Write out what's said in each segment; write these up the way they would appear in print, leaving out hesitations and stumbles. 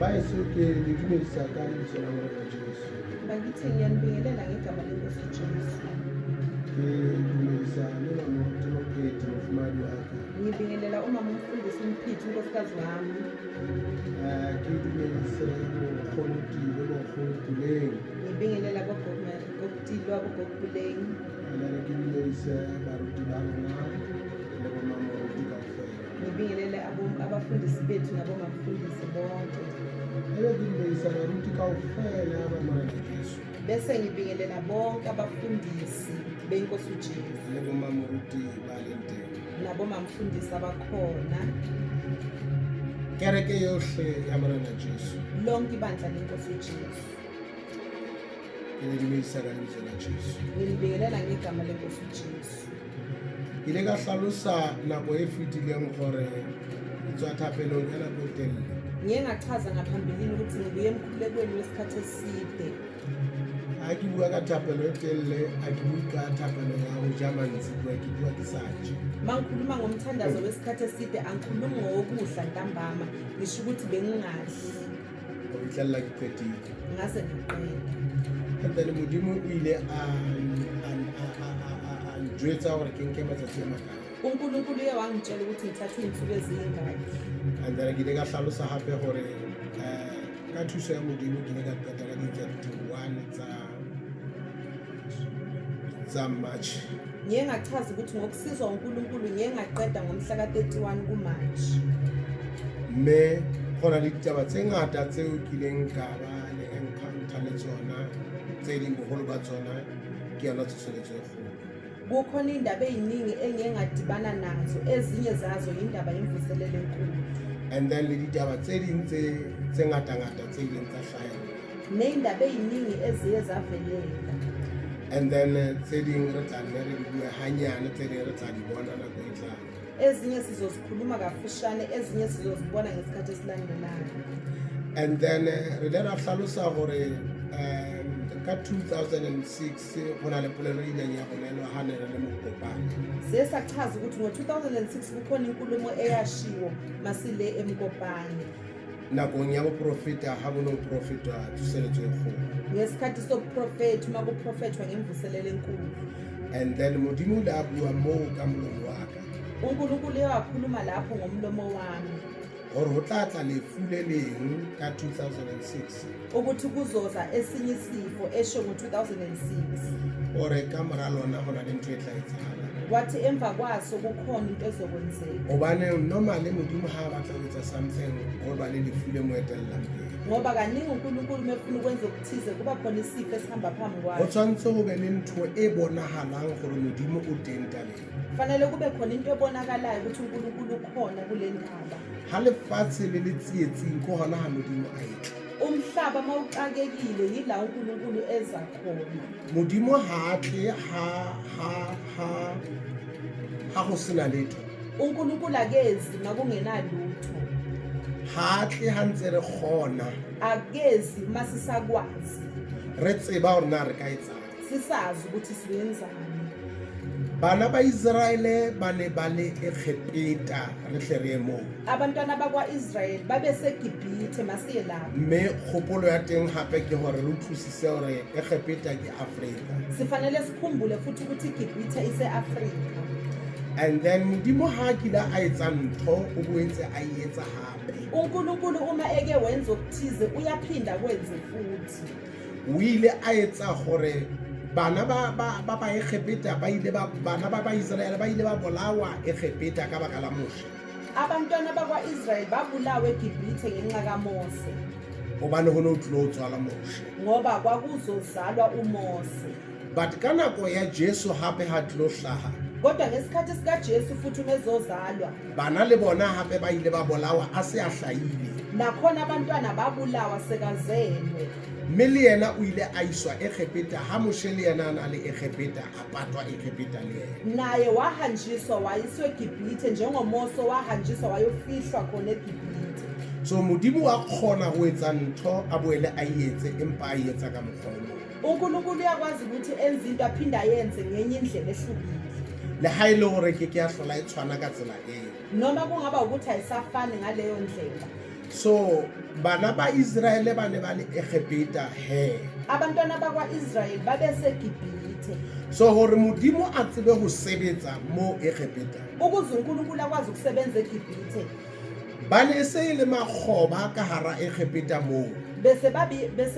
Bayesu ke lidumedisa ka lebitso la Morena Jesu. Bakithi ngiyanibingelela ngegama leNkosi uJesu. Ke dumedisa le bamoruti mophethi mofumadi wa ka. Ngibingelela umama umfundisi umphithi unkosikazi wami. Ke dumedise bokgonuti le bokgonotuleng. Ngibingelela kokutilwa kokubuleng. Ke dumedise baruti ba rona le bomamoruti kaofela. Ngibingelela abafundisi bethu nabomafundisi bonke. Ke dumedisa baruti kaofela ba Morena Jesu. Bese ngibingelela bonke abafundisi beNkosi uJesu Le bomamoruti ba leng teng. nabomafundisi abakhona. Kereke yohle ya Morena Jesu. Lonke ibandla leNkosi uJesu. Ke le dumedisa ka lebitso la Jesu. Ngibingelela ngegama leNkosi uJesu. Ke ile ka hlalosa nako e fetileng gore tswa thapelong ya nako e telele. Ngiye ngachaza ngaphambilini ukuthi ngibuye emkhulekweni wesikhathi eside. Ha ke bua ka thapelo e telele, ha ke bue ka thapelo ya ho ja mantsibuya, ke bua ke sa je. Mangikhuluma ngomthandazo wesikhathi eside angikhulumi ngokudla ntambama, ngisho ukuthi bengingadli Ho fihlella ke qetile. ngase ngiqeda. And then Modimo o ile a njwetsa hore ke nke matsatsi a makae. uNkulunkulu uye wangitshela ukuthi ngithathe iy'nsuku eziyingaki. And then ke ile ka hlalosa hape hore ka thuso ya Modimo ke ile ka qeta ka di-31 tsa March. Ngiye ngachaza ukuthi ngokusizwa uNkulunkulu ngiye ngaqeda ngomhla ka-31 kuMarch. Mme go na le ditaba tse ngata tseo ke ileng ka ba le encounter le tsona, tse ding boholo ba tsona ke yona tshosoletso e kgolo. Kukhona iy'ndaba ey'ningi engiye ngadibana nazo, ezinye zazo yindaba yemvuselelo enkulu. And then le ditaba tse ding tse ngata-ngata tse ileng tsa hlahella. Ney'ndaba ey'ningi eziye zavelela. And then tse ding re tla nne re di bue hanyane, tse ding re tla di bona nako e tlang. Ezinye sizozikhuluma kafushane, ezinye sizozibona ngesikhathi esilandelayo. And then re ile ra hlalosa hore ka 2006 go na le polelo e ileng ya bolelwa ha ne re le Mokopane. Siye sachaza ukuthi ngo-2006 kukhona inkulumo eyashiwo masile eMkopane Nakong ya boprofeta ha bo no profetwa tsoseletso e kgolo. ngesikhathi sobuprofethi uma kuprofethwa ngemvuselelo enkulu. And then Modimo la bua moo ka molomo wa ka uNkulunkulu uye wakhuluma lapho ngomlomo wami hore ho tla tla lefu le leng ka 2006 ukuthi kuzoza esinye isifo esho ngo-2006. hore ka mora lona ho na le ntho e tla etsahala. Wathi emva kwaso kukhona into ezokwenzeka. Hobane normally Modimo ha a batla ho etsa something ho ba le lefu le mo etellang pele. Ngoba kaningi uNkulunkulu mefuna ukwenza okuthize kuba khona isifo esihamba phambi Ho kwakhe. tshwantse ho be le ntho e bonahalang hore Modimo o teng tabeng. Kufanele kube khona into ebonakalayo ukuthi uNkulunkulu ukhona kule ndaba. Ha lefatshe le le tsietsing ko hona ha Modimo a etla. Umhlaba mawuxakekile yila uNkulunkulu eza khona. Modimo ha tle ha ho sena letho. uNkulunkulu akezi makungenalutho. Ha tle ha ntse re kgona Akezi masisakwazi. re tseba hore na re ka etsang. Sisazi ukuthi siyenzani. Bana ba Israele ba ne ba le Egepeta re hle re ye moo. Abantwana bakwa-Israyeli babeseGibhithe masiye lapho. Mme kgopolo ya teng hape ke hore re utlwisise hore Egepeta ke Afrika. Sifanele sikhumbule futhi ukuthi iGibhithe ise-Afrika. And then Modimo ha kila a etsa ntho o boetse a etsa hape. uNkulunkulu uma eke wenza okuthize uyaphinda kwenze futhi. O ile a etsa hore bana ba Egepeta bana ba Israele ba ile ba bolawa Egepeta ka baka la Moshe. Abantwana bakwa-Israyeli babulawa eGibhithe ngenxa kaMose Hobane ho no tlo tswala Moshe. ngoba kwakuzozalwa uMose. But ka nako ya Jesu hape ha tlo hlaha, Kodwa ngesikhathi sikaJesu futhi umezozalwa bana le bona hape ba ile ba bolawa a se a hlahile. nakhona abantwana babulawa sekazelwe. Mme le yena o ile a iswa Egepeta ha Moshe le yena a na le Egepeta a patwa Egepeta le yena. Naye wahanjiswa wayiswa eGibhithe njengoMose wahanjiswa wayofihlwa khona eGibhithe. So Modimo wa kgona ho etsa ntho a boele a etse empa a etsa ka mokgwa o mong. uNkulunkulu uyakwazi ukuthi enze into aphinda yenze ngenye indlela ehlukile. Le ha ile hore ke a hlola e tshwana ka tsela eo. Noma kungaba ukuthi ayisafani ngaleyo ndlela. So bana ba Israel ba ne ba le Egipeta he. abantwana bakwa-Israyeli babesegibhithe So hore modimo a tsebe ho sebetsa mo Egipeta, ukuze uNkulunkulu akwazi ukusebenza egibhithe ba ne se le makgoba ka hara Egipeta mo. bese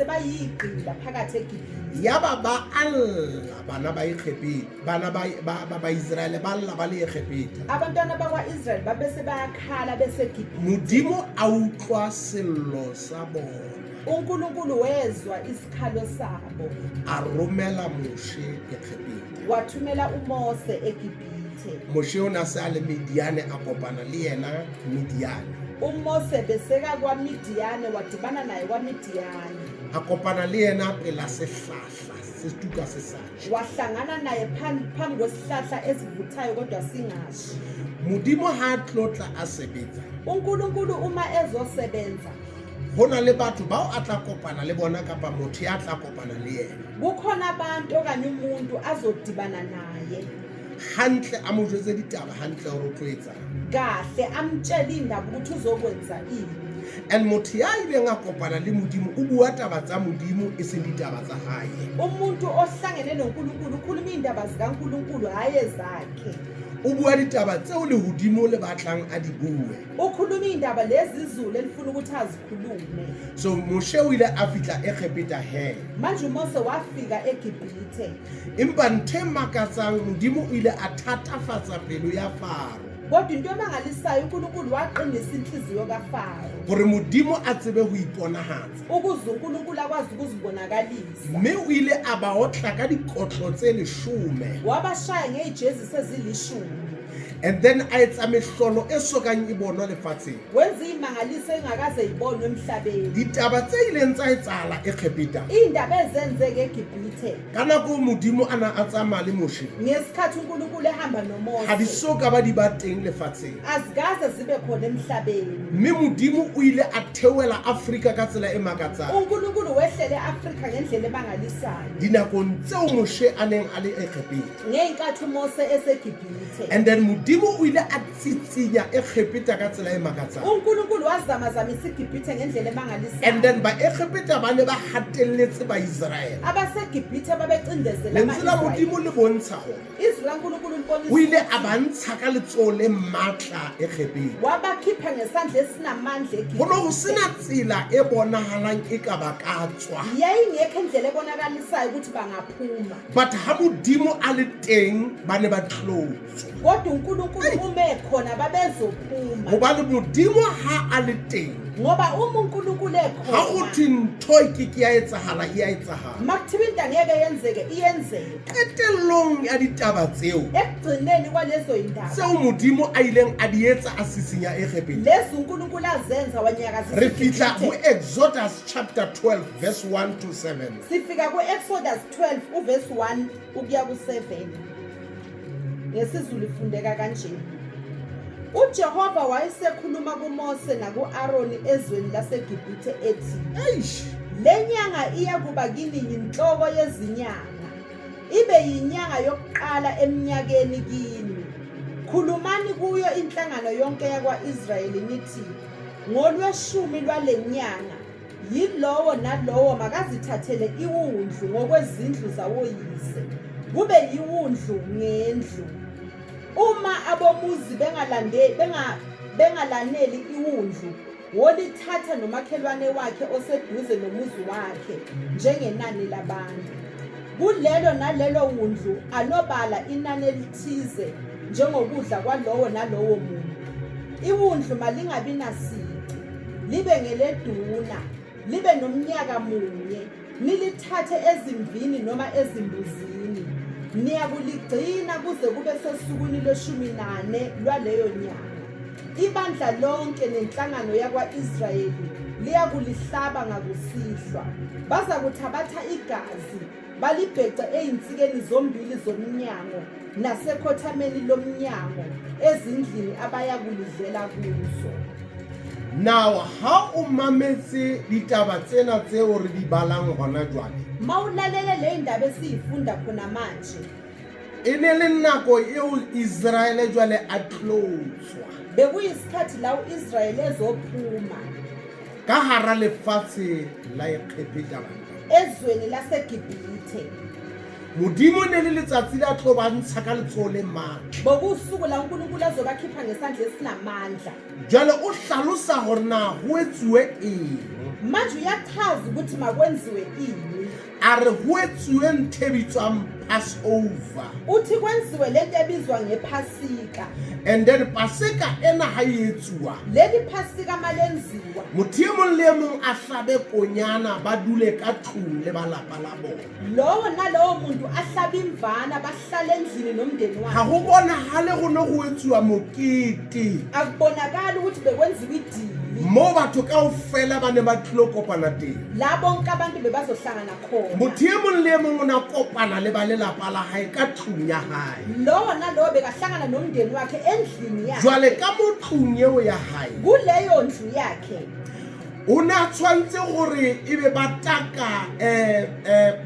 bayigqila phakathi egibhithe Yaba ba alla bana ba Egipeta, bana ba Israel ba alla ba le Egipeta. abantwana bakwa-Israyeli babese bayakhala besegibhithe Modimo a utlwa sello sa bona, uNkulunkulu wezwa isikhalo sabo a romela Moshe Egipeta. wathumela uMose egibhithe Moshe o na se a le Midiane a kopana le yena Midiane. uMose beseka kwaMidiyane wadibana naye kwaMidiyane A kopana le yena pela sehlahla se tuka se satshe. wahlangana naye phambi kwesihlahla esivuthayo kodwa singashi Modimo ha tlotla a sebetsa, uNkulunkulu uma ezosebenza hona le batho bao a tla kopana le bona kapa motho ya tla kopana le yena. kukhona abantu okanye umuntu azodibana naye Hantle a mo jwetse ditaba hantle hore o tlo etsang. kahle amtshela indaba ukuthi uzokwenza ini And motho ya ileng a kopana le Modimo o bua taba tsa Modimo e seng ditaba tsa hae. umuntu ohlangene noNkulunkulu ukhuluma indaba zikaNkulunkulu hayi ezakhe O bua ditaba tseo lehodimo le batlang a di bue. ukhuluma indaba lezi izulu elifuna ukuthi azikhulume So Moshe o ile a fihla Egipeta he. manje uMose wafika egibhithe Empa ntho e makatsang Modimo o ile a thatafatsa pelo ya Faro, kodwa into emangalisayo uNkulunkulu waqinisa inhliziyo kaFaro hore Modimo a tsebe ho iponahatsa. ukuze uNkulunkulu akwazi ukuzibonakalisa Mme o ile a ba otla ka dikotlo tse 10, wabashaya ngejezi sezilishumi and then a etsa mehlolo e sokang e bonwa lefatsheng. wenza imangaliso engakaze ibonwe emhlabeni Ditaba tse ileng tsa etsahala Egipeta indaba ezenzeke egibhithe ka nako Modimo a na a tsamaya le Moshe, ngesikhathi uNkulunkulu ehamba ha di noMose soka ba di ba teng lefatsheng. azikaze zibe khona emhlabeni Mme Modimo o ile a theoela Afrika ka tsela e makatsang uNkulunkulu wehlele eAfrika ngendlela emangalisayo dinakong tseo Moshe a neng a le Egipeta. ngeenkathi uMose esegibhithe And then Modimo o ile a tsitsinya Egipeta ka tsela e makatsang. uNkulunkulu wazamazamisa igibhithe ngendlela emangalisayo And then ba Egipeta ba ne ba hatelletse ba Israel. abasegibhithe babecindezela Lentswe la Modimo le bontsha hore izwi laNkulunkulu o ile libonisa a ba ntsha ka letsoho le matla Egipeta. wabakhipha ngesandla esinamandla Ho no ho egibhithe sena tsela e bonahalang e ka ba ka tswa. yayingekho indlela ebonakalisayo ukuthi bangaphuma But ha Modimo a le teng ba ne ba tlotswa. kodwa uNkulunkulu uma ekhona babezophuma Hobane Modimo ha a le teng, ngoba uma uNkulunkulu ha ho ekhona thwe ntho e ke ya etsahala e ya etsahala. makuthiwa into angeke yenzeke iyenzeka Qetellong ya ditaba tseo ekugcineni kwalezo yindaba tseo Modimo a ileng a di etsa a sisinya Egipeta, lezi uNkulunkulu azenza wanyakazisa re fihla ho igibhithe. Exodus chapter 12 verse 1 to 7. sifika ku-Exodus 12 uverse 1 ukuya ku-7 ngesizulu ifundeka kanje uJehova wayesekhuluma kuMose naku-Aroni ezweni laseGibhithe ethi Eish, le nyanga iya kuba kini yinhloko yezinyanga ibe yinyanga yokuqala eminyakeni kini khulumani kuyo inhlangano yonke yakwa-Israyeli nithi ngolweshumi lwale nyanga yilowo nalowo makazithathele iwundlu ngokwezindlu zawoyise kube yiwundlu ngendlu uma abomuzi bengalaneli iwundlu wolithatha nomakhelwane wakhe oseduze nomuzi wakhe njengenani labantu kulelo nalelo wundlu alobala inani elithize njengokudla kwalowo nalowo muntu iwundlu malingabi nasici libe ngeleduna libe nomnyaka munye nilithathe ezimvini noma ezimbuzini niyakuligcina kuze kube sesukwini le-14 lwaleyo nyanga ibandla lonke nenhlangano yakwa-Israyeli liyakulihlaba ngakusihlwa baza kuthabatha igazi balibhece ey'nsikeni zombili zomnyango nasekhothameni lomnyango ezindlini abayakulidlela kuzo. now ha o mametse ditaba tsena tseo re di balang hona jwale, Mawulalele le ndaba esiyifunda khona manje e ne le nako eo Israel jwale a tlotswa. bekuyisikhathi la u-Israyeli ezophuma ka hara lefatshe la Egipeta bana. ezweni laseGibhithe. Modimo ne le letsatsi la tlo ba ntsha ka letsoho le matla. Bokusuku la uNkulunkulu azobakhipha ngesandla esinamandla. Jwale o hlalosa hore na ho etsuwe eng. Manje uyachaza ukuthi makwenziwe ini. A re ho etsuwe ntho e bitswang Passover. Uthi kwenziwe lento ebizwa ngePhasika. And then Paseka ena ha e etsuwa. Leli Phasika malenziwa. Motho e mong le e mong a hlabe konyana ba dule ka tlung le ba lapa la bona. Lowo nalowo muntu ahlaba imvana bahlala endlini nomndeni Ha wakhe. ho bonahale go ne go etsuwa mokete. Akubonakala ukuthi bekwenziwa idili. Mo batho kaofela ba ne ba tlilo kopana teng. La bonke abantu bebazohlangana khona. Motho e mong le e mong o na kopana le ba lelapa la hae ka tlung ya hae. Lowo nalowo bekahlangana nomndeni wakhe endlini yakhe. Jwale ka mo tlung eo ya hae Kuleyo ndlu yakhe. o ne a tshwantse gore e be ba taka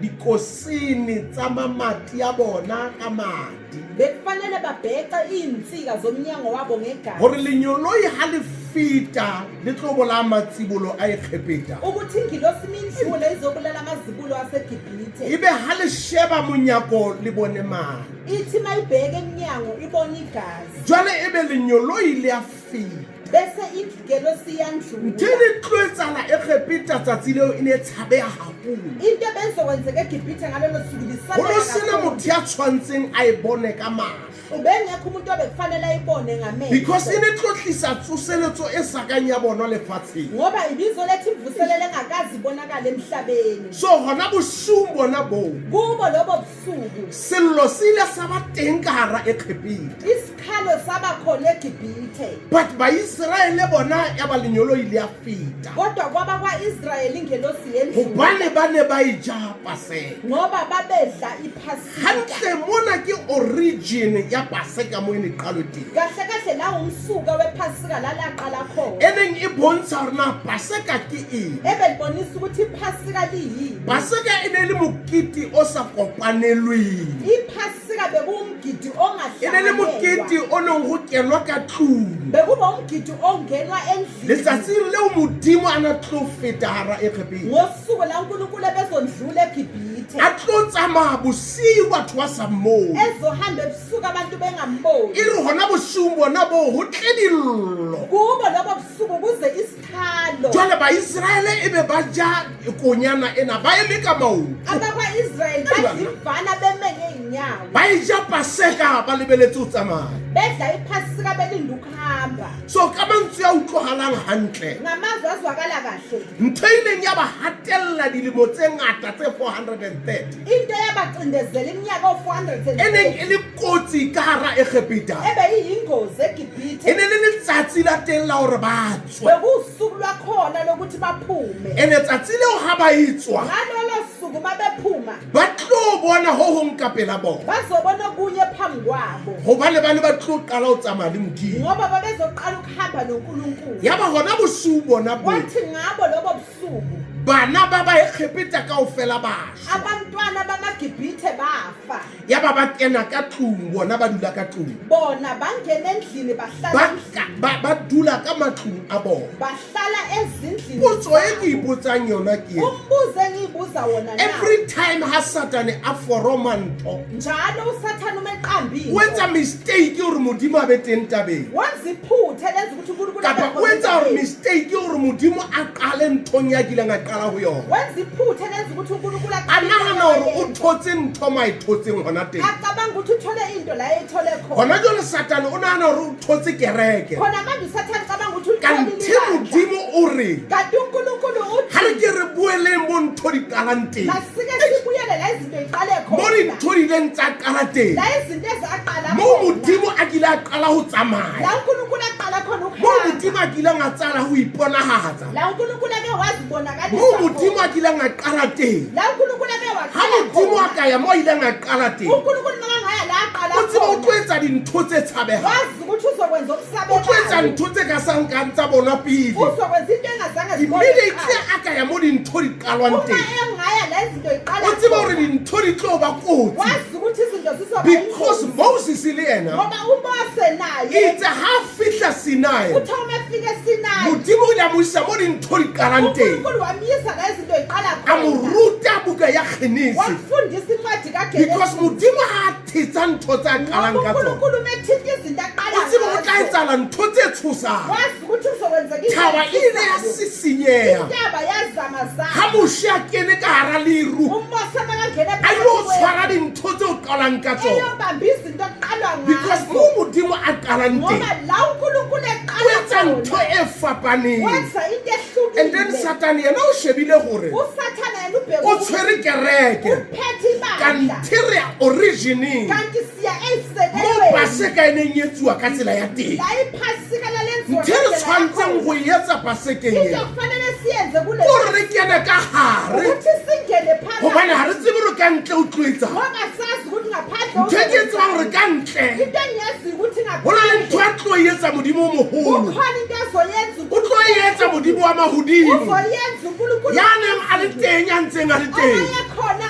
dikosini tsa mamati ya bona ka madi. Bekufanele babheca insika zomnyango wabo ngegazi. Gore lenyoloi ha le fita le tlo bola matsibolo a Egipeta. Ukuthi ingilosi imindlule izobulala amazibulo aseGibhithe. Ebe ha le sheba monyako le bone madi. Ithi mayibheke emnyango ibona igazi. Jwale ebe lenyoloi le a fita. Bese ingilosi iyandlula. Ntho e ne tlo etsala Egipeta tsatsi leo e ne tshabeha haholo. Into ebezokwenzeka eGibhithe ngalelo suku Ho no sena lisabela. motho ya tshwantseng a e bone ka mahlo. Ubengekho umuntu obekufanele ayibone ngamehlo. Because e ne tlo tlisa tsoseletso e sakang ya bona lefatsheng. Ngoba ibizo lethi ivuselele engakazi ibonakala emhlabeni. So hona bosiung bona boo Kubo lobo busuku sello se ile sa ba teng ka hara Egipeta. isikhalo saba khona eGibhithe. But Baisraele bona ya ba lenyolo ile ya feta. Kodwa kwaba kwaIsrayeli ingelosi yendlu. Hobane ba ne ba e ja Paseka. Ngoba babedla iPhasika. Hantle mona ke origin ya Paseka mo ene qalo teng. Kahle kahle la umsuka wePhasika la laqala khona. Eneng e bontsha hore na Paseka ke eng. Ebelibonisa ukuthi iPhasika liyini. Paseka e ne le mokete o sa kopanelweng. iPhasika bekuwumgidi E ne le mokete ongahlanganyelwa. o neng go kenwa ka tlung. Bekuba umgidi ongenwa endlini. Letsatsi leo Modimo a na tlo feta hara Egipeta. Ngosuku la uNkulunkulu bezondlula eGibhithe. A tlo tsamaya bosiu batho ba sa mmone. Ezohamba ebusuku abantu bengamboni. E re hona bosiung bona boo ho tle dillo. Kubo lobo busuku kuze isikhalo. Jwale Baisraele e be ba ja konyana ena ba eme ka maoto. AbakwaIsrayeli badimvana beme ngeenyawo. Ba e ja Paseka ba lebeletse ho tsamaya. Bedla iPhasika belinda ukuhamba. So ka mantswe a utlwahalang hantle. Ngamazwi azwakala kahle. Ntho e ileng ya ba hatella dilemo tse ngata tse 430. Into yabacindezela iminyaka o430. Eneng e le kotsi ka hara Egipeta. Ebe yingozi eGibhithe. E ne le letsatsi la teng la hore ba tswe. Bekusuku lwakhona lokuthi baphume. Ene tsatsi leo ha ba itswa Ngalolo suku babephuma ba tlo bona ho hong ka pela bona. bazobona kunye phambi kwabo. Hobane ba ne ba tlo qala ho tsamaya le Modimo. Ngoba babezoqala ukuhamba noNkulunkulu. Ya ba hona bosiu bona bo. Wathi ngabo lobo busuku Bana ba ba Egipeta kaofela ba shwa. abantwana bamaGibhithe bafa. Ya ba kena ka tlung bona ba dula ka tlung. Bona bangena endlini bahlala endlini. Ba dula ka matlung a bona. Bahlala ezindlini. Potso e ke ipotsang yona ke ena. Umbuzo engiyibuza wona na. Every time ha Satane a foroma ntho, Njalo uSathane umeqambile. o etsa mistake hore Modimo a be teng tabeng. Wenza iphutha lenza ukuthi uNkulunkulu Kapa o etsa hore mistake hore Modimo a qale nthong ya kileng a qala ho yona. wenza iphutha lenza ukuthi uNkulunkulu A nahana hore o thotse ntho ma e thotseng hona teng. acabanga ukuthi uthole into la ethole khona. Hona jwale Satane o nahana hore o thotse kereke. Khona manje uSathane ucabanga ukuthi Kanthe ulibandla. Modimo o re Kanti uNkulunkulu ha re uthi ke re bueleng mo ntho di qalang teng. masike sibuyele la izinto iqale Mo khona. dintho di ileng tsa qala teng. La izinto ezaqala Mo Modimo a kile a qala ho tsamaya. La uNkulunkulu aqala khona Mo ukuhamba. Modimo a kileng a tsala ho iponahatsa. La uNkulunkulu ake wazibonakalisa. Mo Modimo a kileng a qala teng. La uNkulunkulu ake Ha waqala Modimo a khona. ka ya mo ileng a qala teng. uNkulunkulu makangaya la aqala O tseba o tlo khona. etsa dintho tse tshabehang. Wazi ukuthi uzokwenza O tlo etsa etsa ntho tse ka sankang tsa bona pele uzokwenza into engazange immediately a ka ya mo dintho di qalwang uma teng engaya la izinto iqala o tseba hore dintho di tlo ba kotsi wazi ukuthi izinto zizoba because yingozi. Moses le yena ngoba uMose naye itse ha fihla Sinai uthe uma efika eSinayi modimo o ile a mo isa mo dintho di qalang teng uNkulunkulu wamyisa la izinto iqala a mo ruta buka ya Genesi wamfundisa incwadi because kaGenesise modimo ha thetsa ntho tse a qalang ka tsona uNkulunkulu methinta izinto aqala o tseba go tla ngazo. etsala ntho tse tshosang wazi ukuthi kuzokwenzeka thaba e ile ya sisinyeya intaba yazamazama ha moshi a kene ka hara leru uMose makangena a yo tshwara dintho tse o qalang ka tsona eyobamba izinto aqalwa because ngazo mo modimo a qalang teng ngoba la uNkulunkulu o eqala etsa ntho e fapaneng wenza into and then ehlukile Satan yena o shebile gore usathana yena ubheka o tshwere kereke uphethe ibandla kante re origining kanti siya mo eyisekelweni paseka e neng etsuwa ka tsela ya teng la iphasika lalenziwa ntho e re tshwanetseng go e etsa pasekeng into ena kufanele siyenze kule kore re kene ka gare ukuthi singene gobane phakathi ga re tsebe gore ka ntle o tlo etsang ngoba sazi ukuthi ngaphandle ntho e ke e tsebang gore ka ntle into engiyazi ukuthi go na le ntho a tlo e etsa modimo o mogolo ukhona into azoyenza o tlo e etsa modimo wa magodimo uzoyenza uNkulunkulu ya neng a le teng ya ntseng a le teng oyekhona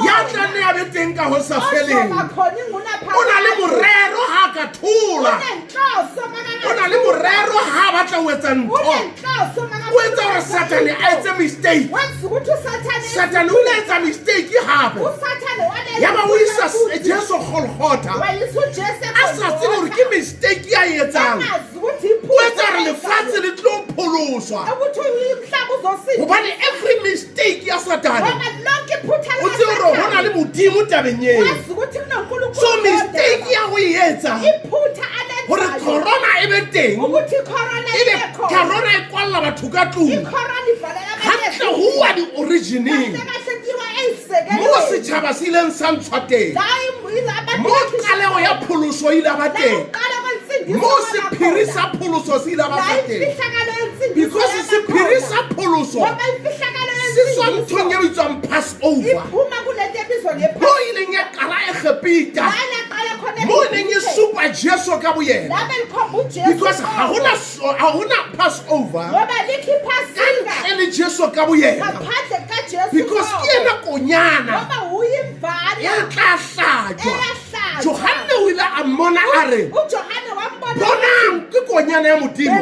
ya tlanne a be teng ka go sa feleng ozobakhona o na le morero ga a ka thola unenhloso o na le morero ga a batla o etsa ntho unenhloso o etsa gore satane a etse mistake wenza ukuthi usathane satane o ile etsa mistake gape usathane ya ba o isa jesu golgotha wayisa uJesu a sa tsebe gore ke mistake ya e etsang angazi ukuthi o etsa gore lefatshe le tlo pholoswa ukuthi umhlaba uzosinda gobane every mistake ya satane ngoba lonke iphutha o tsebe gore go na le modimo tabeng eo wazi ukuthi kunonkulunkulu so mistake ya go e etsa iphutha gore alenzayo corona e be teng ukuthi corona ebe ibekhona corona e kwalela batho ka tlong icorona ivalela gantle go wa di-origining kahle kiwa mo eyisekelweni setšhaba se ileng sa ntshwa teng mo qalego ya pholoso e ile ba teng mo sephiri sa pholoso se ile ba sa teng because sephiri sa pholoso se tswa nthong e bitswang passover mo e leng ya qala e gepita mo e leng e supa jesu ka boyena because ga gona passover kantle le jesu ka boyena because ke yena konyana ya tla hlatswa johane o ile a mmona a re bonang ke konyana ya modimo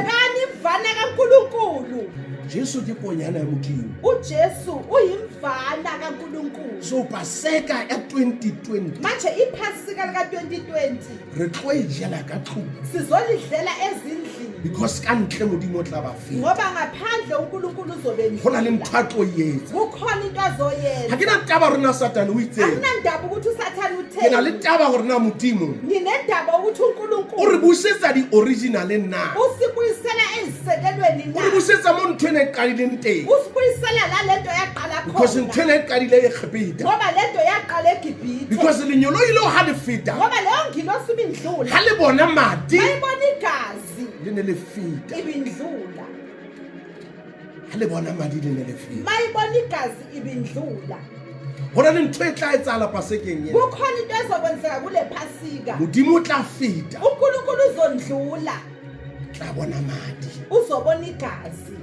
jesu ke konyana ya modimo uJesu uyimvana kaNkulunkulu so paseka ya 2020 manje iphasika lika 2020 re tlo e jela ka tlong sizolidlela ezindlini because ka ntle modimo o tla ba feta ngoba ngaphandle uNkulunkulu uzobe go na le ntho a tlo e etsa kukhona into azoyenza ga ke na taba rona satane o itseng akunandaba ukuthi usathane ke na le utheni taba gore na modimo nginendaba ukuthi o re uNkulunkulu busetsa di-originale na usibuyisela ezisekelweni o re na busetsa mo ntho ene e qadileng teng usibuyisela la lento yaqala because ntho khona ene e qadile e gepita ngoba lento yaqala eGibhithe because lenyolo ile ga le feta ngoba leyo ngilosi ibindlula ga le bona madi bayibona igazi le ne le feta ibindlula ga le bona madi le ne le feta bayibona igazi ibindlula go na le ntho e tla etsala pasekeng ena kukhona into ezokwenzeka kule phasika modimo o tla feta uNkulunkulu uzondlula tla bona madi uzobona igazi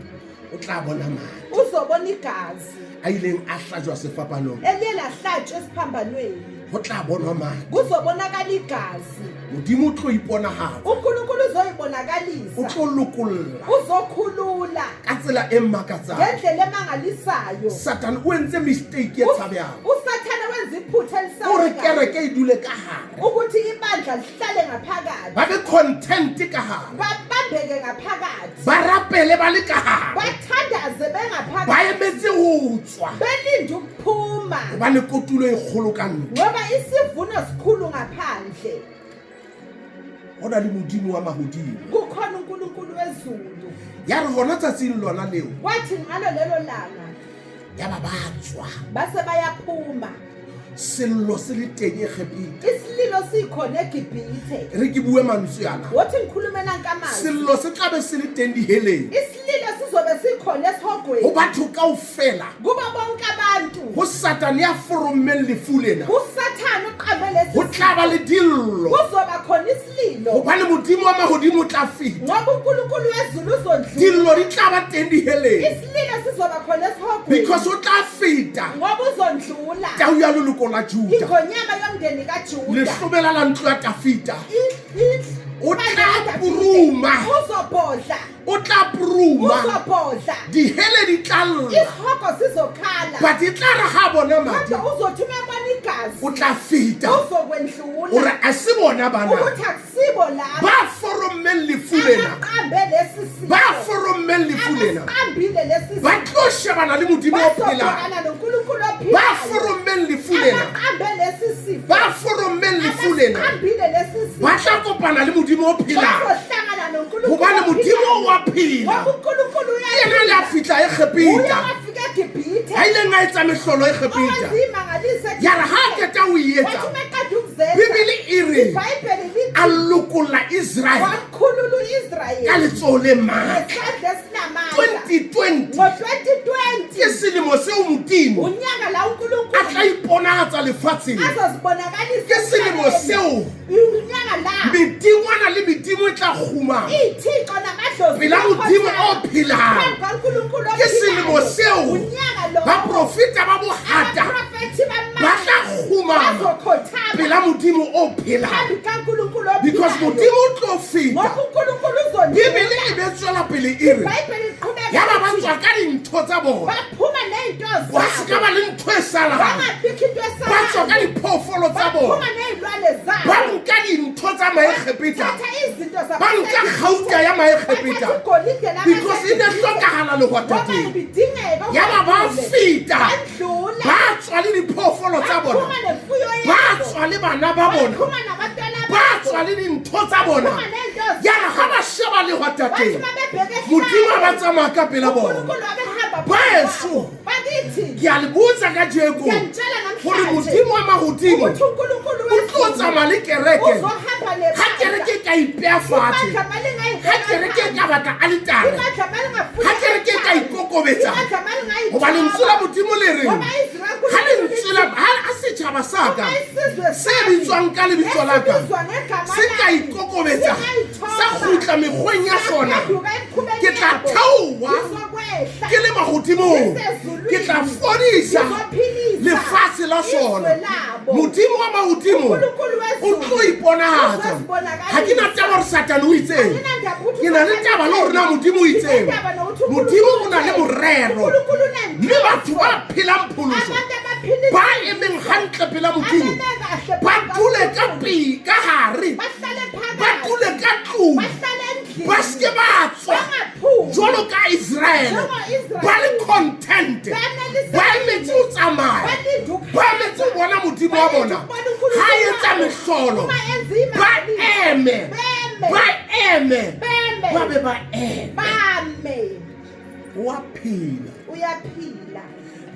o tla bona madi uzobona igazi a ileng a hlajwa sefapanong eliye lahlatshwa esiphambanweni go tla bonwa madi kuzobonakala igazi modimo o tlo iponagatsa uNkulunkulu o uzoyibonakalisa tlo lokolola uzokhulula ka tsela e mmakatsang ngendlela emangalisayo satane o entse mistake e tshabjang usathane wenza iphutha gore elisayo kereke e dule ka gare ukuthi ibandla lihlale ngaphakathi ba be content ka gare babambeke ngaphakathi ba rapele ba le ka gare bathandaze ba bengaphakathi emetse go tswa belinde ukuphuma gobane kotulo e kgolo ka ntle ngoba isivuno sikhulu ngaphandle go na le modimo wa magodimo kukhona uNkulunkulu wezulu ya re gona tsatsing lona leo wathi ngalo lelo langa ya ba ba tswa base bayaphuma sello se le teng e gepita isililo sikhona eGibhithe re ke bue mantswe yana wothi ngikhulume nankamazwi sello se tlabe se le teng diheleng isililo sizobe sikhona khona esihogweni ho batho kaofela kuba bonke abantu ho Satan ya forommeng lefu lena uSathane uqambe lesi ho tla ba le dillo kuzoba khona isililo hobane modimo wa mahodimo o tla feta ngoba uNkulunkulu wezulu uzondlula dillo di tla ba teng diheleng isililo sizoba khona esihogweni because o tla feta ngoba uzondlula tau ya leloko la Juda ingonyama yomndeni kaJuda lehlobela la ntlo ya Dafita o tla uzobodla o tla puruma uzobodla dihele di tla lla isihogo sizokhala but e tla re ha bona madi kodwa uzothuma ebona igazi o tla feta uzokwendlula ore a se bona bana ukuthi akusibo laba ba forommeng lefu lena abaqambe lesi sifo ba forommeng lefu lena abaqambile lesi ba tlo shebana le modimo o phelang bazobhekana noNkulunkulu ba ophilayo forommeng lefu lena abaqambe lesi sifo ba forommeng lefu lena abaqambile lesi sifo ba tla kopana le modimo o phelang bazohlangana noNkulunkulu hobane modimo wa phela ngoba uNkulunkulu yena le a fitla e kgepeta uyafika eGibhithe ha ile nga etsa mehlolo e kgepeta owazimangalisa ya re ha keta o e etsa wathi meqeda ukuzenza bibele e re iBhayibheli lithi a lokolla Israel wakhulula ka uIsrayeli letsoho le matla ngesandla esinamandla 2020 ngo-2020 ke selemo seo modimo unyaka la a uNkulunkulu tla iponagatsa lefatsheng azozibonakalisa ke selemo seo unyaka la medingwana le medimo e tla kgumang iy'thixo namadlozi pela modimo o phelang phambi kaNkulunkulu ke selemo ophilayo. seo unyaka lo baprofeta ba bohata abaprofethi ba bamandla tla kgumama bazokhothama pela modimo o phelang phambi kaNkulunkulu because ophilayo. modimo o tlo feta ngoba uNkulunkulu uzondlula bibele e be tswela pele e re iBhayibheli liqhubeka ya ba ba lithi, tswa ka dintho tsa bona baphuma ney'nto wa se ka zabo ba le ntho e salang bangabikho into ba tswa ka esalayo diphoofolo tsa bona baphuma ney'lwane ba zabo nka dintho tsa maekgepeta thatha izinto ba nka gauta ya maekgepeta bathatha igolide because e ne hlokagala ngoba lehwatateng ibidingeka ya ba ba ukudlule. feta Bandlula. ba tswa le diphoofolo tsa bona Baphuma nemfuyo ba yabo. tswa le bana ba bona Baphuma nabantwana ba babo. tswa le dintho tsa bona Baphuma nento ya re zabo. ha ba sheba lehwatateng Bathi mabebheka modimo a ba ehlane, tsamaya ka pela bona uNkulunkulu abehamba Baso. phambi kwabo. Bakithi ke a le botsa ka jeko ngiyantshela gore namhlanje modimo wa magodimo ukuthi uNkulunkulu o tlo tsamaya le kereke uzohamba ha kereke e ka ipea fatshe ha kereke e ka batla a le tala ha kereke e ka ikokobetsa goba lentswe la modimo le reng ha lentswe la ha setšhaba sa ka se bitswang ka lebitso la ka se ka ikokobetsa sa gutla mekgweng ya sona ke tla theowa ke le magodimong ke tla fodisa lefatshe la sona modimo wa magodimo o tlo iponagatsa ga ke na taba gore satane o itseng ke na le taba le gore na modimo o itseng modimo o na le morero mme batho ba phelang pholoso ba emeng gantle pela modimo ba dule ka ka gare ba dule ka tlong ba seke ba tswa jalo ka Israele ba le content ba emetse o tsamaya ba emetse o bona modimo wa bona ha etsa mehlolo ba eme ba be ba eme wa phela uyaphila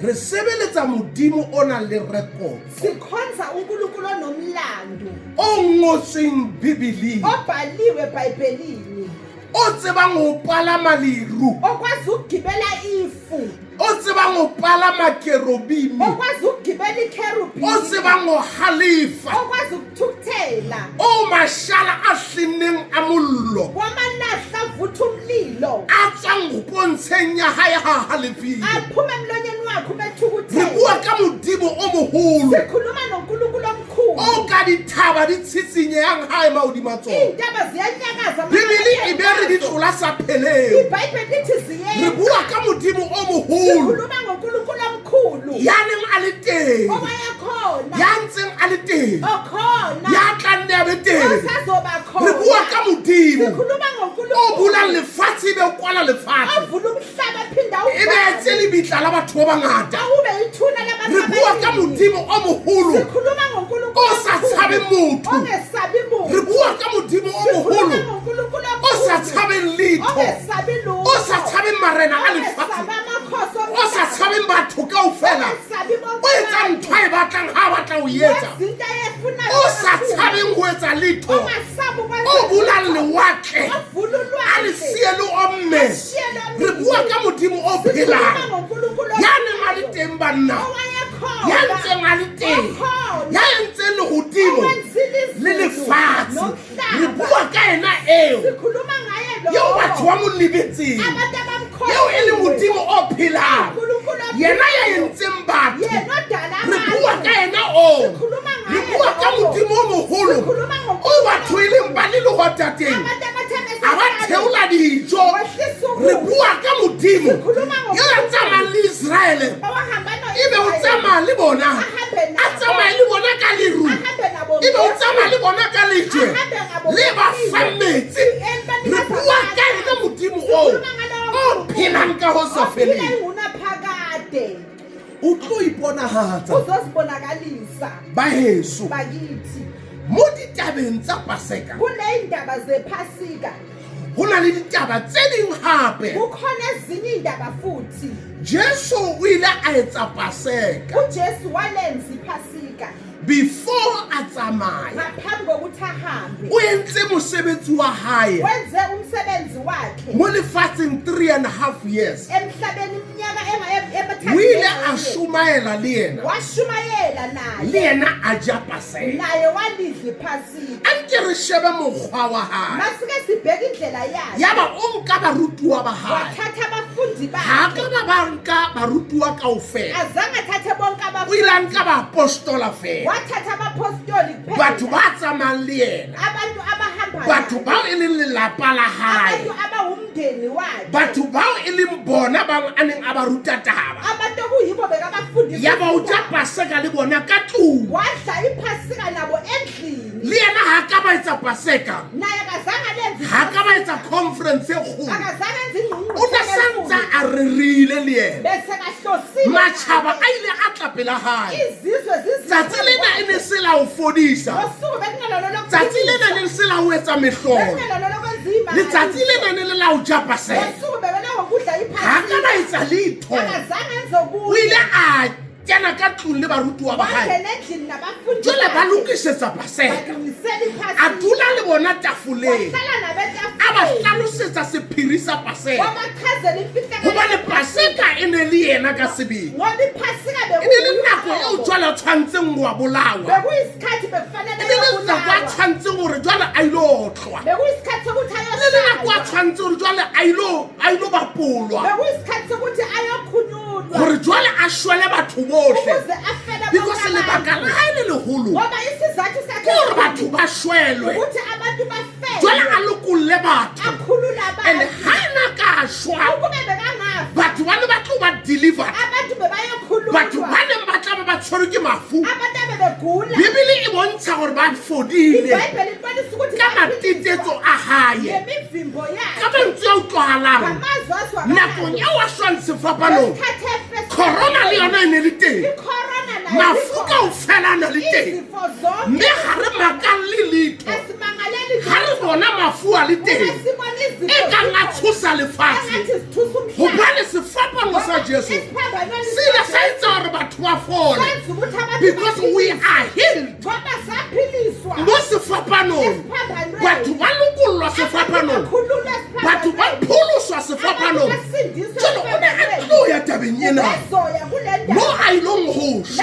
re sebeletsa modimo o nang le record sikhonza uNkulunkulu onomlando o ngotsweng bibeleng obhaliwe eBhayibhelini o tsebang ho palama leru okwazi ukugibela ifu o tsebang ho palama kerubimi okwazi ukugibela ikherubhi o tsebang ho halefa okwazi ukuthukuthela o mashala a hlinneng a mollo kwamanahla avutha umlilo a tswang pontsheng ya hae ha halefile aphume emlonyeni wakho re ubethukuthela bua ka modimo o moholo sikhuluma noNkulunkulu omkhulu o ka dithaba di tshitsinyehang hae mahodima tsona iy'ntaba ziyanyakaza bibele e be re di tlola sa pheleng iBhayibheli lithi re ziyenza bua ka modimo o moholo sikhuluma ngoNkulunkulu omkhulu ya neng a le teng owayekhona ya ntseng a le teng okhona ya tlanne a be teng osazoba re bua khona ka modimo sikhuluma o ngoNkulunkulu bulang lefatshe e be o kwala lefatshe avula umhlaba phinda e be etse lebitla la batho ba bangata awube ithuna labantu re bua ka modimo o moholo sikhuluma ngoNkulunkulu o sa tshabeng motho ongesabi muntu re bua ka modimo o sikhuluma moholo ngoNkulunkulu o sa tshabeng letho ongesabi lutho o sa tshabeng marena a lefatshe ongesabi amakhosi o sa tshabeng batho kaofela ongesabi o etsa ntho a e batlang ha a batla ho etsa izinto ayefunayo o sa tshabeng ho etsa letho ongasabi o bulang lewatle avula a le ulwandle sie le omme re bua ka modimo Modimo o phelang. Ya neng a le teng banna. Ya ntseng a le teng. Ya entseng lehodimo le lefatshe. Re bua ka ena eo. Yeo batho ba mo lebetseng. Yeo e le Modimo o phelang. Yena ya entseng batho. Re bua ka ena o. Re bua ka Modimo o moholo. O batho e leng ba le lehotateng. A ba theola dijo. Re bua ka Modimo yo a tsamayang le Israele. Ebe o tsamaya le bona. A tsamaya le bona ka leru. Ebe o tsamaya le bona ka lejwe. Le ba fa metsi. Re bua ka ena Modimo o phelang ka ho sa feleng. O tlo iponahatsa ba heso mo ditabeng tsa Paseka. Ho na le ditaba tse ding hape. Jesu o ile a etsa Paseka before a tsamaya. O entse mosebetsi wa hae mo lefatsheng 3.5 years. O ile a shumaela le yena. Le yena a ja Paseka. Anke re shebe mokgwa wa hae. Yaba o nka barutuwa ba hae. Ha ka ba nka barutuwa kaofela. O ile a nka ba apostola fela. Batho ba tsamayang le yena. Batho bao e leng lelapa la hae. Batho bao e leng bona ba a neng a ba ruta taba. Yaba o ja Paseka le bona ka tlung. Le yena ha ka ba etsa Paseka. Ha ka ba etsa conference e kgolo. O na santsa a rerile le yena. Matjhaba a ile a tla pela hae. Tsatsi lena e ne se la o fodisa. Tsatsi lena ne se la o etsa mehlolo. Letsatsi lena ne le la o ja Paseka. Ha ka ba etsa letho. O ile a kena ka tlung le barutuwa ba hae. Jwale ba lokisetsa Paseka. A dula le bona tafoleng. A ba hlalosetsa sephiri sa Paseka. Hobane Paseka e ne le yena ka sebele. E ne le nako eo jwale a tshwantseng wa bolawa. E ne le nako a tshwantseng hore jwale a ilo otlwa. E ne le nako a tshwantseng hore jwale a ilo bapolwa. Hore jwale a shwele batho bohle. Because lebaka la hae le leholo ke hore batho ba shwelwe. Jwale a lokolle batho. And ha na ka shwa batho ba ne ba tlo ba delivered. Batho ba ne ba tla ba tshwerwe ke mafu. Bibele e bontsha hore ba fodile ka matitetso a hae. Ka mantswe a utlwahalang nakong eo a shwang sefapanong. Corona le yona e ne le teng. Mafu kaofela a na le teng. Mme ha re makalle letho. Ha re bona mafu a le teng e kang a tshosa lefatshe. Hobane sefapano sa Jesu se ile sa etsa hore batho ba fole. Because we are healed. Mo sefapanong batho ba lokollwa sefapanong. Batho ba pholoswa sefapanong. Jwale o ne a tlo ya tabeng ena mo a ilong ho sha.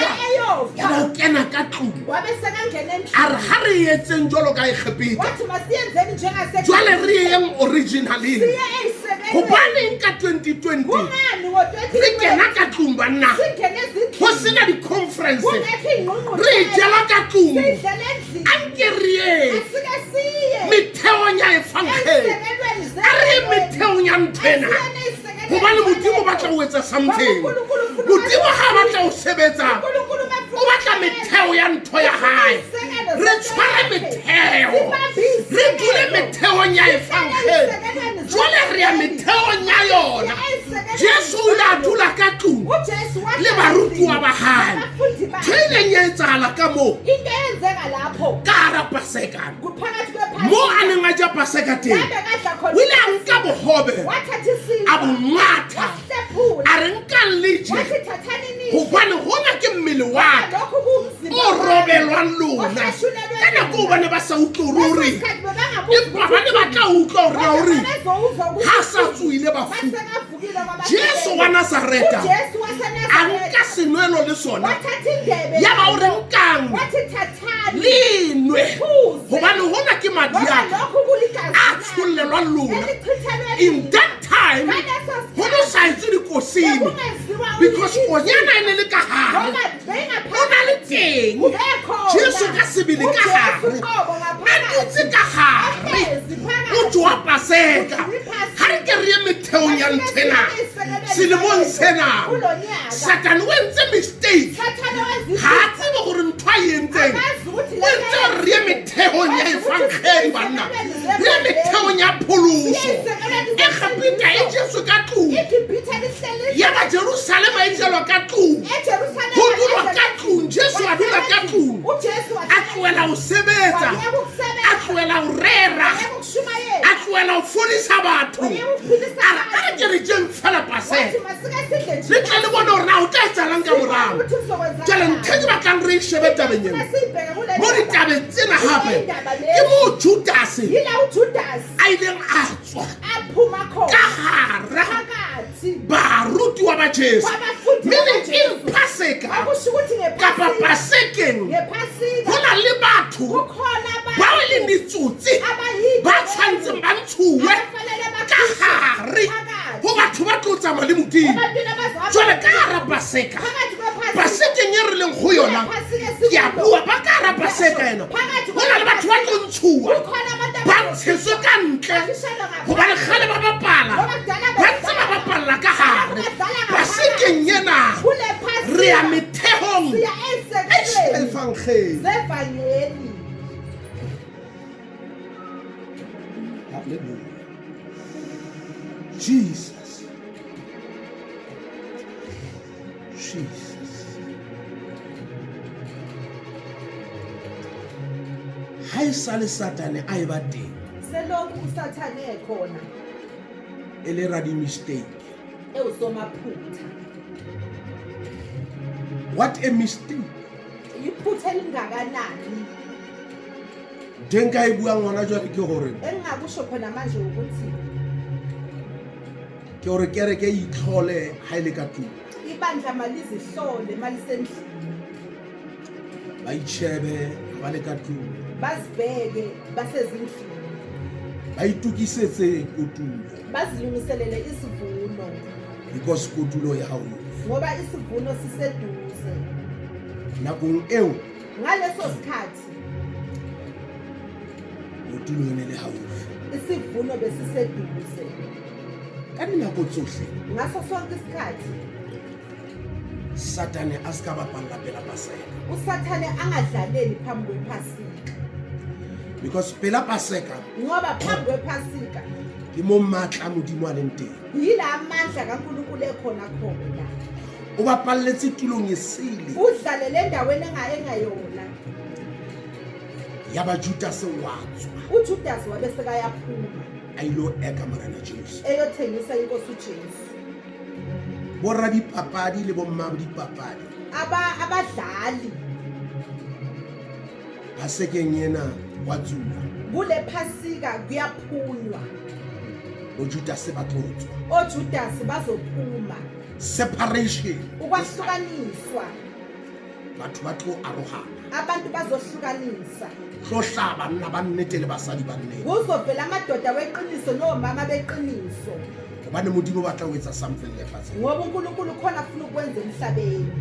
Ya o kena ka tlung. A re ha re etseng jwalo ka ikgepeta. Jwale re yeng originally. Hobaneng ka 2020 re kena ka tlung banna. Ho sena di-conference. Re jela ka tlung. Anke re ye metheo nya e fankgeng. A re metheo nya nthena. Hobane Modimo ba tla o etsa something. Modimo ha ba tla o sebetsa. O batla metheo ya ntho ya hae. Re tshware metheo. Re dule metheo nya e fankgeng. Jwale re ya metheo nya yona. Jesu o la dula ka tlung le barutuwa ba hae. Tshele nya etsahala ka mo. Ka hara Paseka. Mo a neng a ja Paseka teng. O ile a nka bohobe a bo ngata. A re nka letje. Hobane hona ke mmele wa ka o robelwang lona. Ka nako ba ne ba sa utlwe ruri. Empa ba ne ba tla utlwa hore ha sa tswile ba fu. Jesu wa Nazareta anka senwelo le sona ya ba o re nkang linwe hobane hona ke madiaka a tshollelwa lona in that time hono sa itse dikosini because konyana ene le ka hare ona le teng Jesu ka sebele ka hare a dutse ka hare o tswa paseka ha re ke re metheong ya ntena selemong sena Satan o entse mistake ha tsebe gore ntwa yentseng o entse re metheong ya efankgedi banna re metheong ya pholoso e gapita e Jesu ka tlung ya ba Jerusalema e jelwa ka tlung go dulwa ka tlung Jesu a dula ka tlung a tloela go sebetsa a tloela go rera a tloela go fodisa batho a re ke re jeng fela paseka le tle le bone gore na o tla etsalang ka morago jale ntho ke batlang re e shebe tabeng eo mo ditabeng tsena gape ke mo Judase a ileng a tswa ka gare barutiwa ba Jesu meaning in paseka kapa pasekeng go na le batho ba e leng ditsotsi ba tshwantseng ba ntshuwe ka gare go batho ba tlo tsamaya le Modimo jwale ka gara pasekeng e re leng go yona ke a bua ba ka gara paseka ena go na le batho ba tlo ntshuwa ba ntshetswe ka ntle gobane gale ba bapala ba ntse ba bapalla ka gare pasekeng ena re ya methehong e efangeli. Hallelujah. Jesus. Hai sale Satane a eba teng. Selokhu uSathane ekhona. Ele radi mistake. Ewusomaphutha. What a mistake. Iphutha elingakanani. Denka ibua ngwana jwa ke gore. Engakusho khona manje ukuthi ke gore kereke e itlhole ha ile ka tlung. Ibandla malizihlole malisendlini. Ba itshebe ba le ka tlung. Basibheke basezindlini. Ba itukisetse kotulo. Bazilungiselele isivuno. Because kotulo ya hao. Ngoba isivuno siseduze. Nakong eo ngaleso sikhathi kotulo ene le hao. Isivuno besiseduze. Ka dinako tsohle ngaso sonke isikhathi Satane aska bapalla pela paseka. uSathane angadlaleli phambi kwephasika. Because pela paseka ngoba phambi kwephasika ke mo matla Modimo a leng teng. yila amandla kaNkulunkulu ekhona khona. O bapalletse tulong e sele udlalele endaweni engayona. yaba Judas watswa uJudas wabeseka yaphuma ayilo eka marana Jesu. eyothengisa inkosi uJesu. Borra dipapadi le bomma dipapadi abadlali pasekeng ena watsula kule phasika kuyaphunywa. oJudas batlotswa oJudas bazophuma. separation ukwahlukaniswa. batho ba tlo arogana abantu bazohlukanisa. tlo hlaba nna ba nnete le basadi ba nnete kuzovela amadoda weqiniso nomama beqiniso. gobane Modimo batla ho etsa something lefatsheng. ngoba uNkulunkulu khona afuna ukwenza emhlabeni.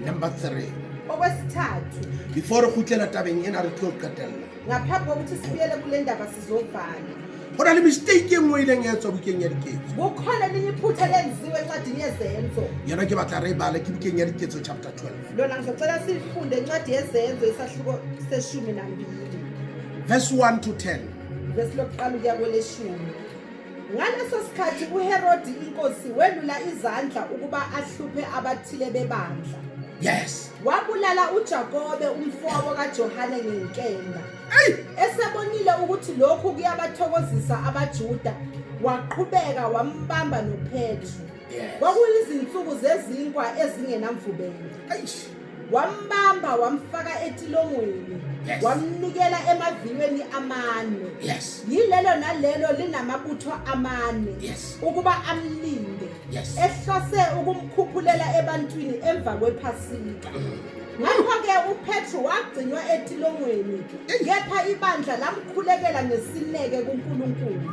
Number 3, okwesithathu before re khutlela tabeng ena re tlo qetella ngaphambi kokuthi sibuyele kule ndaba sizovala. go na le mistake e nngwe ileng ya etswa bukeng ya diketso kukhona elinye iphutha lenziwe encwadini yezenzo. yena ke batla re bale ke bukeng ya diketso chapter 12 lona ngizocela sifunde encwadi yezenzo isahluko se12 verse 1 to 10. verse lokuqala ukuya kweleshumi. ngaleso sikhathi uHerodi inkosi welula izandla ukuba ahluphe abathile bebandla. Yes. wabulala uJakobe umfowabo kaJohane ngenkemba. Hey! esebonile ukuthi lokhu kuyabathokozisa abaJuda waqhubeka wambamba noPetru. Yes. kwakuyizinsuku zezinkwa ezingenamvubelo. Eish. wambamba wamfaka etilongweni. Yes. wamnikela emaviweni amane. Yes. yile lelo nalelo linamabutho amane Yes. ukuba amlinde Yes. ehlose ukumkhuphulela ebantwini emva kwephasika. Ngakho-ke uPetru wagcinywa etilongweni, kepha ibandla lamkhulekela ngesineke kuNkulunkulu.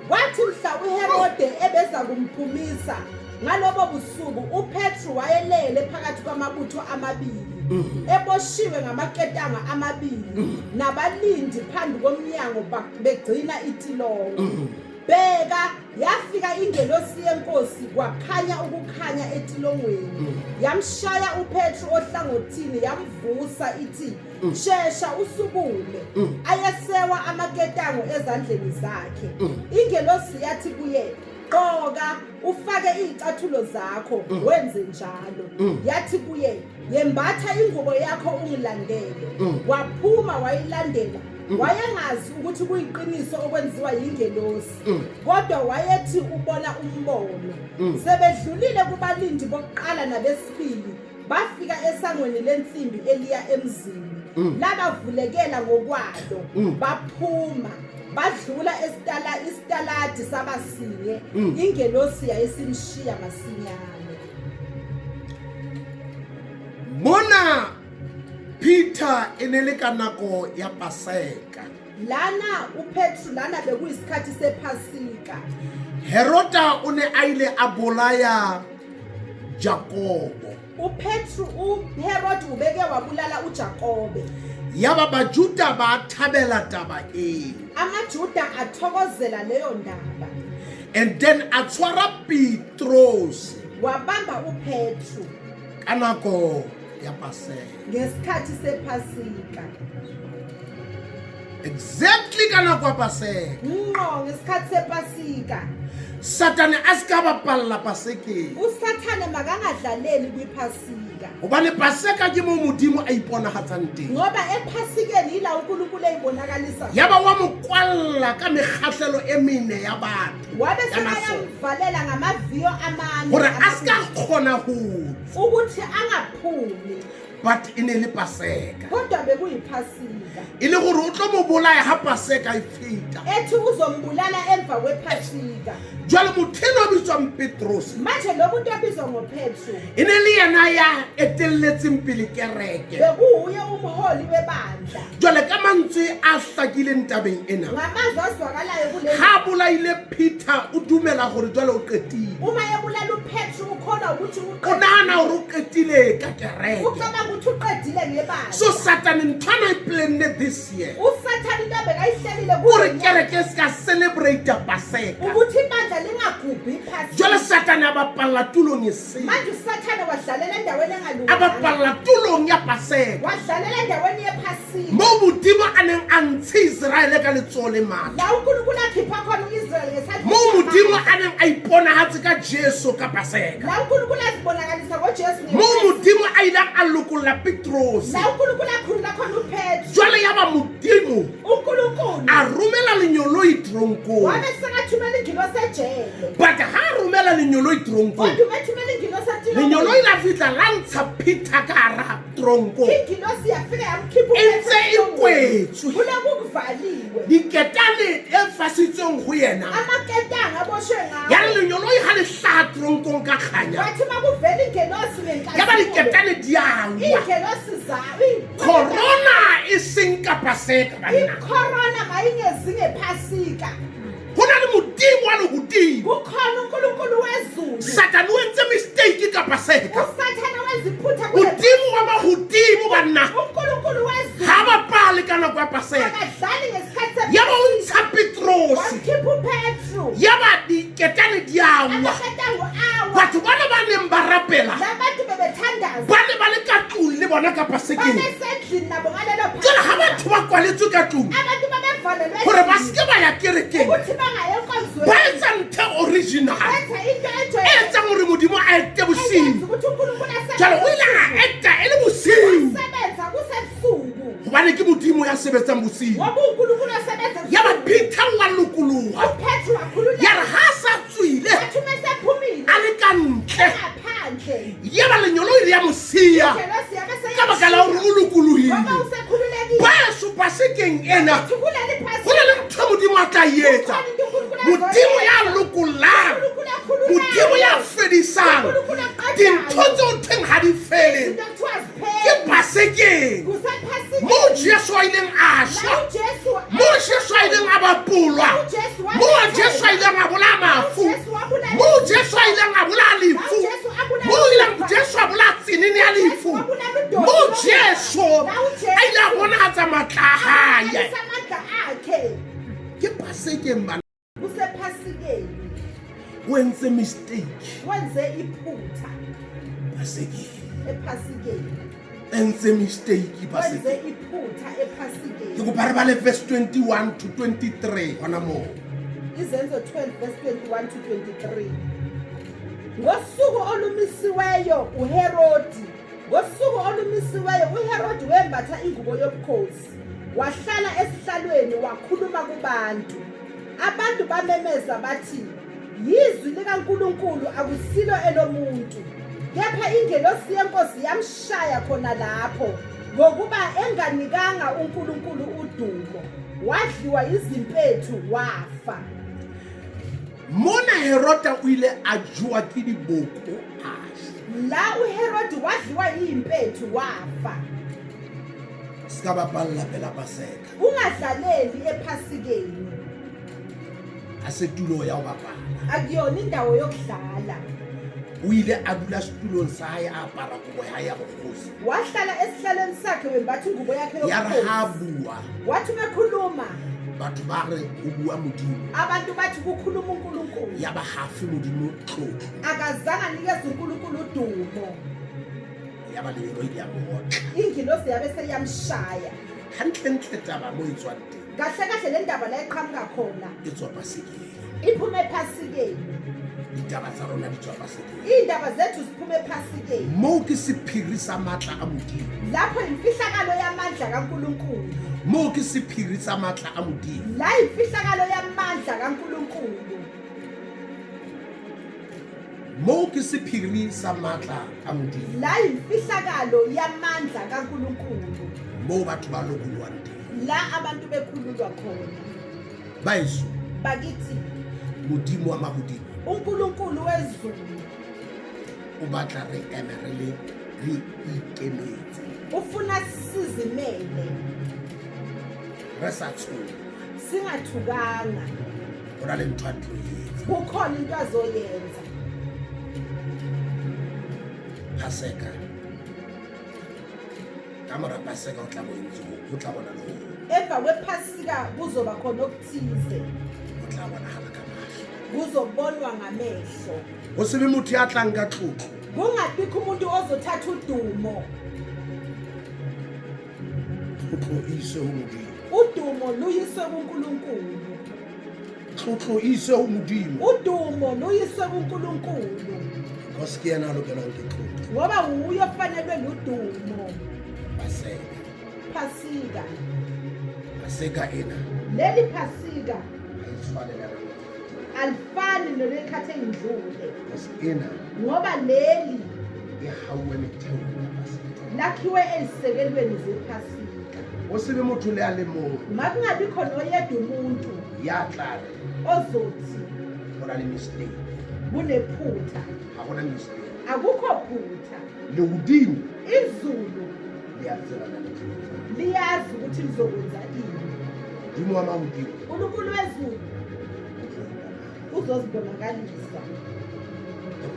Kwathi mhla uHerode ebeza kumphumisa ngalobo busuku, uPetru wayelele phakathi kwamabutho amabili, eboshiwe ngamaketanga amabili, nabalindi phambi komnyango begcina itilongo. Bheka, yafika ingelosi yenkosi, kwakhanya ukukhanya etilongweni, yamshaya uPetru ohlangothini, yamvusa ithi, shesha usukume. Ayesewa amaketango ezandleni zakhe. Ingelosi yathi kuye, gqoka ufake izicathulo zakho, wenze njalo. Yathi kuye, yembatha ingubo yakho ungilandele. Waphuma wayilandela. Wayengazi ukuthi kuyiqiniso okwenziwa yingelosi, kodwa wayethi ubona umbono. Sebedlulile kubalindi bokuqala nabesibili, bafika esangweni lensimbi eliya emzini. Labavulekela ngokwalo, baphuma, badlula isitaladi sabasinye. Ingelosi yayisimshiya masinyane. Mona Peter enele ka nako ya Paseka. Lana uPetru lana bekuyisikhathi sephasika. Herota o ne a ile a bolaya Jakobo. uHerod ubeke wabulala uJakobe. Yaba baJuda ba thabela taba e. AmaJuda athokozela leyo ndaba. And then a tshwara Petros Wabamba uPetru ka nako ya Paseka. ngesikhathi sephasika. Exactly ka nako ya Paseka. Ngqo ngesikhathi sephasika. Satan a ska bapalla Pasekeng. uSathane makangadlaleli kwiphasika. Hobane Paseka ke mo Modimo a iponahatsang teng. Ngoba ephasikeni ila uNkulunkulu eyibonakalisa. Yaba wa mo kwalla ka mekgahlelo e mene ya batho. Wabe ya masoka. sekayamvalela ngamaviyo amane Hore a ska kgona ho ukuthi angaphumi. but ine le Paseka. Kodwa bekuyiphasika. Ile gore o tlo mo bolaya ha Paseka e feta. Ethi uzombulala emva kwephasika. Jwale motheno o bitswang Petros. Manje lo muntu obizwa ngoPetru Ine le yena ya etelletseng pele kereke. bekuye umholi webandla. Jwale ka mantswe a hlakileng tabeng ena. Ngamazwi azwakalayo kule. Ha bolaile Peter o dumela gore jwale o qetile. Uma ebulala uPetru ukhona ukuthi O nahana hore o qetile ka kereke. ucabanga ukuthi uqedile ngebandla. So Satan ntwana e planned this year. uSathane into abekayihlelile Gore kuyo kereke ska celebrate Paseka. ukuthi ibandla lingagubhi iphasika. Jwale Satan a bapalla tulong e seng. Manje uSathane wadlalela endaweni A engalunganga. bapalla tulong ya Paseka. Wadlalela endaweni yephasika. Mo Modimo a neng a ntshe Israele ka letsoho le matla. La uNkulunkulu akhipha khona uIsrael ngesandla. Mo Modimo a neng a iponahatse ka Jesu ka Paseka. La uNkulunkulu azibonakalisa ngoJesu. Mo Modimo a ile a lokolla Petros. La uNkulunkulu akhulula khona uPetru. Jwale yaba Modimo uNkulunkulu a romela lenyoloi tronkong. wabe sekathumela ingilosi ejele. But ha a romela lenyoloi tronkong. Kodwa umethumela ingilosi etilongweni. Lenyoloi la fitla la ntsha Peter ka hara tronko. Ingilosi yafika yamkhipha E ntse e kwetswe. kuvaliwe. Diketane e fasitsweng ho yena. Amaketanga aboshwe ngawo. Ya lenyoloi ha le hlaha tronkong ka kganya. Wathi makuvela ingilosi ngenkathi. Yaba diketane di a wa. Ingilosi zawo. Corona e seng ka Paseka banna. icorona mayingezi ngephasika. Ho na le Modimo wa lehodimo. Kukhona uNkulunkulu wezulu. Satan o entse mistake ka Paseka. uSathane weziphutha Modimo wa mahodimo banna. uNkulunkulu wezulu. Ha bapale ka nako ya Paseka. akadlali ngesikhathi Yaba o ntsha Petros. wakhipha uPetru. Yaba diketane di a wa. Amaketango awa. Batho bana ba neng ba rapela. Labantu bebethandaza. Ba ne ba le ka tlung le bona ka Pasekeng. Babesendlini nabo ngalelo Jwale ha batho ba kwaletswe ka tlung abantu babevalelwe hore ba seke ba ya kerekeng, ukuthi bangaye enkonzweni. ba etsa ntho original Benza into e ejwayelekile. etsang hore Modimo a ete Eyenza bosiu. ukuthi uNkulunkulu asebenze. Jwale o ile a eta e le bosiu Asebenza kusebusuku. hobane ke Modimo ya sebetsang bosiu. Ngoba uNkulunkulu asebenza Yaba ebusuku. Peter wa lokoloha. uPetru wakhulula. Ya re ha a sa tswile Wathi mesephumile. a le ka ntle. Ngaphandle. Yaba lenyoloi le ya mo siya Ingelosi yabe ka baka la hore o Ngoba lokolohile. usekhululekile. Baso Pasekeng ena Thukulela ho na le iphasika. ntho Modimo atla etsa modimo ya lokolang modimo ya fedisang dintho tseo theng ha di fele ke Pasekeng moo Jesu a ileng a shwa moo Jesu a ileng a bapolwa moo Jesu a ileng a bolaya mafu moo Jesu a ileng a bolaya lefu moo Jesu a bolaya tsenene ya lefu moo Jesu a ile a bonahatsa matla a hae ke Pasekeng bana Pasekeng wenze mistake wenze iphutha Pasekeng enze mistake wenze Pasekeng iphutha ke ePasekeng. go bare ba le verse 21 to 23 hona mo Izenzo 12 verse 21 to 23. Ngosuku olumisiweyo uHerodi wembatha ingubo yobukhosi wahlala esihlalweni wakhuluma kubantu. Abantu bamemeza bathi yizwi likaNkulunkulu akusilo elomuntu. Kepha ingelosi yenkosi yamshaya khona lapho ngokuba enganikanga uNkulunkulu udumo. Wadliwa izimpethu wafa. mona Herota o ile a jwa ke diboko La uHerodi wadliwa izimpethu wafa. ska bapalla pela Paseka Ungadlaleli ePasikeni. asetulo ya go bapala Akuyona indawo yokudlala. o ile a dula setulong sa hae a apara kobo ya hae ya bokgosi Wahlala esihlalweni sakhe wembatha ingubo yakhe ya re ha yobukhosi. bua Wathi bekhuluma batho ba re o bua modimo abantu bathi kukhuluma uNkulunkulu. ya ba hafe modimo tlotlo Akazange nikeze uNkulunkulu udumo. ya ba lebelo ile ya mootla Ingilosi yabe seyamshaya. hantle taba mo e tswang teng Kahle le ndaba la eqhamuka khona e tswa Pasekeng iphume ePasikeni. ditaba tsa rona di tswa Pasekeng Indaba zethu ziphume ePasikeni. moo ke sephiri sa matla a modimo Lapho imfihlakalo yamandla kaNkulunkulu. moo ke sephiri sa matla a modimo La imfihlakalo yamandla kaNkulunkulu. moo ke sephiri sa matla a modimo La imfihlakalo yamandla kaNkulunkulu. moo batho ba lokolwang teng La abantu bekhululwa khona. baeso Bakithi modimo wa mahodimo uNkulunkulu wezulu o batla re emerele re ikemetse ufuna sizimele re sa tshola singathukanga. go na le ntho a tlo etsa Kukhona into azoyenza. Paseka ka mora Paseka o tla bo ntse o tla bona le go Emva kwePhasika kuzoba khona okuthize. o tla bona hala ka mahlo Kuzobonwa ngamehlo. go se be motho ya tlang ka tlotlo Kungabikho umuntu ozothatha udumo. tlotlo e ise ho modimo Udumo luyiswe kuNkulunkulu. tlotlo e ise ho modimo Udumo luyiswe kuNkulunkulu. go se ke yena a lokelang ke tlotlo Ngoba uyo ofanelwe ludumo. Paseka Pasika ena leli Pasika ha e tshwane le ya nako. alifani nelekhathe indlule. Because ena Ngoba leli e hauwe metheong ya Paseka lakhiwe ezisekelweni zePhasika. go se be motho le a le mong Makungabi khona oyedwa umuntu ya tla re ozothi go na le mistake kunephutha. ga gona mistake Akukho phutha. legodimo Izulu le a tseba na le tlo liyazi ukuthi lizokwenza ini. modimo wa mahodimo uNkulunkulu wezulu uzozibonakalisa.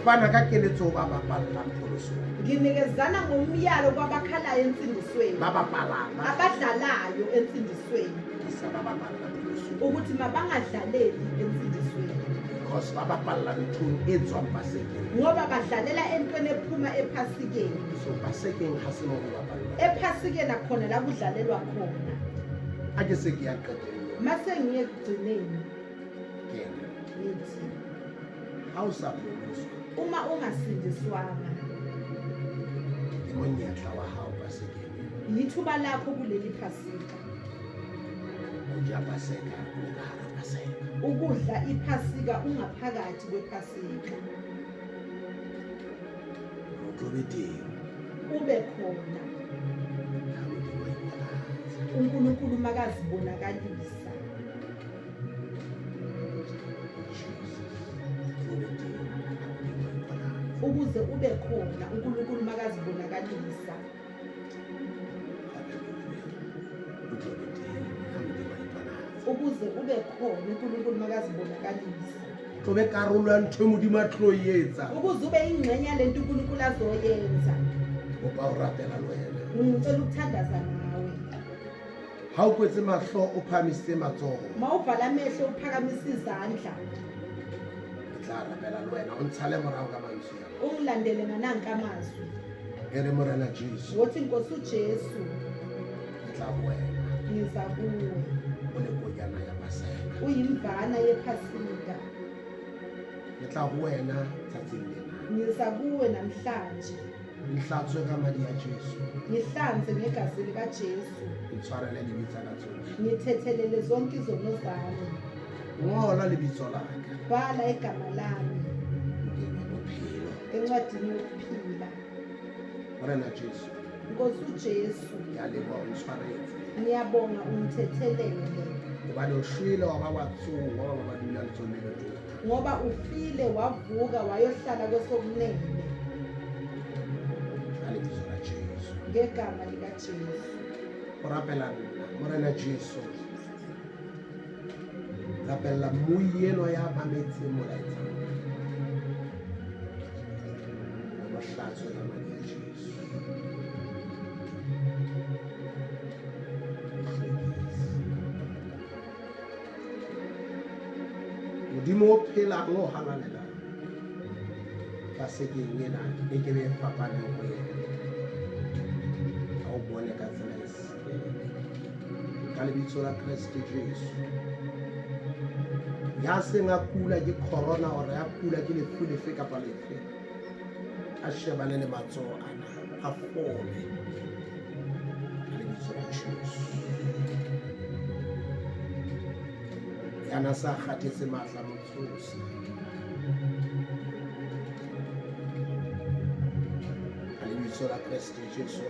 fana ka keletso ba bapallang pholoso Nginikezana ngomyalo kwabakhalayo ensindisweni, ba bapalang abadlalayo ensindisweni, sa ba bapallang pholoso ukuthi mabangadlaleli ensindisweni. because ba bapalla nthong e tswang Pasekeng Ngoba badlalela entweni ephuma ePhasikeni. so Pasekeng ha se mo go bapalla ePhasikeni akhona la kudlalelwa khona. a ke se ke ya qetella Mase ngiye ekugcineni ke ngithi ha o sa pholoso uma ungasindiswanga ke monyetla wa hao Pasekeng yithuba lakho kuleli Phasika o ja Paseka o ka hara Paseka ukudla iPhasika ungaphakathi kwePhasika. o tlo be teng Ube khona ha o di wa ipolatsa uNkulunkulu makazibonakalisa. ukuze ube khona uNkulunkulu makazibonakalisa. Ukuze ube khona uNkulunkulu makazibonakalisa. Tlobe karolo ya ntho e Modimo a tlo e etsa. Ukuze ube ingxenye yalento uNkulunkulu azoyenza. Kopa o rapela le wena. Ngicela ukuthandaza nawe. Ha o kwetse mahlo o phamisitse matsoho. Mawuvala amehlo uphakamise izandla. Ke tla rapela le wena o ntshale morao ka mantswe a. Ungilandele ngananka amazwi. Ere Morena Jesu. Wothi Nkosi uJesu Ke tla wena. ngiza kuwe. O le kojana ya Paseka. Uyimvana yephasika. Ke tla wena tsatsing lena. Ngiza kuwe namhlanje. Ngihlatswe ka madi ya Jesu. Ngihlanze negazi likaJesu. Ntshwarele lebitso la tsohle. Ngithethelele zonke izono zami. Ngola lebitso laka. Bhala igama lami Ngene bophelo. encwadini yokuphila. Morena Jesu. Nkosi uJesu Ya leboha o ntshwaretse. ngiyabonga ungithethelele Hobane o shwele wa ba batsongo wa ba dula letsomelo teng. ngoba ufile wavuka wayohlala kwesokunene Ka lebitso la Jesu. ngegama likaJesu. O rapela nna Morena Jesu. Rapella mmui eno ya mametseng molaetsa. O ba hlatswe ka madi ya Jesu. Modimo o phelang o halalela Pasekeng ena e ke be fapaneng ho yena. Ha o bone ka tsela e ka lebitso la Kriste Jesu. Ya seng a kula ke corona or ya kula ke lefu lefe kapa lefe, a shebane le matsoho ana a fole ka lebitso la Jesu. Yana sa kgathetse matla motshosi ka lebitso la Kriste Jesu.